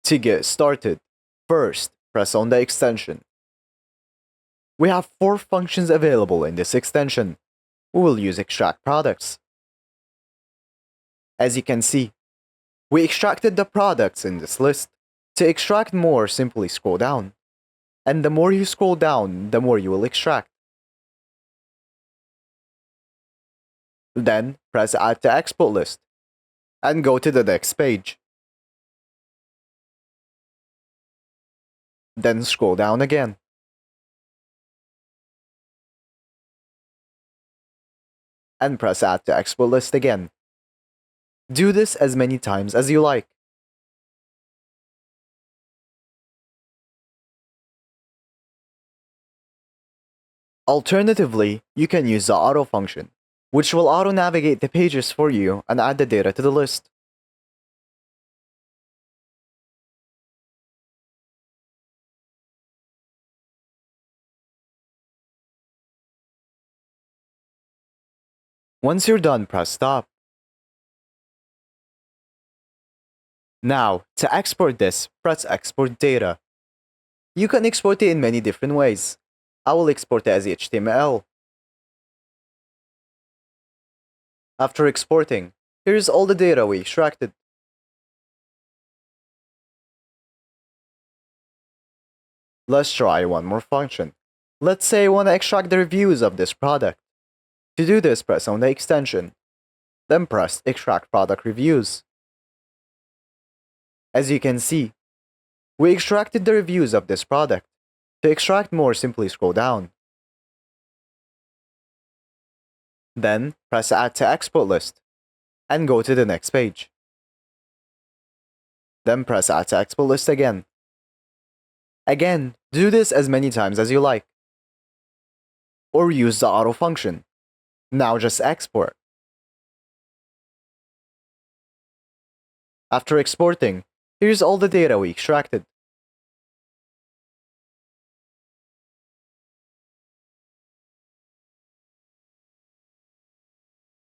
To get started, first, press on the extension. We have 4 functions available in this extension. We will use extract products. As you can see, we extracted the products in this list. To extract more, simply scroll down. And the more you scroll down, the more you will extract. Then, press Add to Export List, and go to the next page. Then scroll down again. And press Add to Export List again. Do this as many times as you like. Alternatively, you can use the auto function, which will auto-navigate the pages for you and add the data to the list. Once you're done, press Stop. Now, to export this, press Export Data. You can export it in many different ways. I will export it as HTML. After exporting, here's all the data we extracted. Let's try one more function. Let's say I want to extract the reviews of this product. To do this, press on the extension. Then press Extract Product Reviews. As you can see, we extracted the reviews of this product. To extract more, simply scroll down. Then, press Add to Export List, and go to the next page. Then press Add to Export List again. Again, do this as many times as you like. Or use the auto function. Now just export. After exporting, here's all the data we extracted.